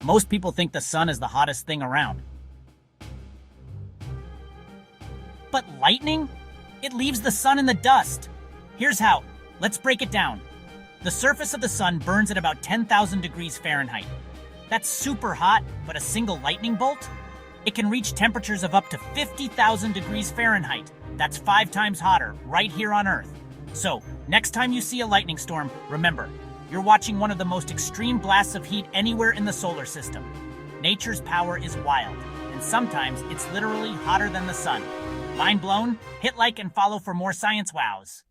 Most people think the sun is the hottest thing around. But lightning? It leaves the sun in the dust. Here's how. Let's break it down. The surface of the sun burns at about 10,000 degrees Fahrenheit. That's super hot, but a single lightning bolt? It can reach temperatures of up to 50,000 degrees Fahrenheit. That's 5 times hotter, right here on Earth. So, next time you see a lightning storm, remember, you're watching one of the most extreme blasts of heat anywhere in the solar system. Nature's power is wild, and sometimes it's literally hotter than the sun. Mind blown? Hit like and follow for more science wows.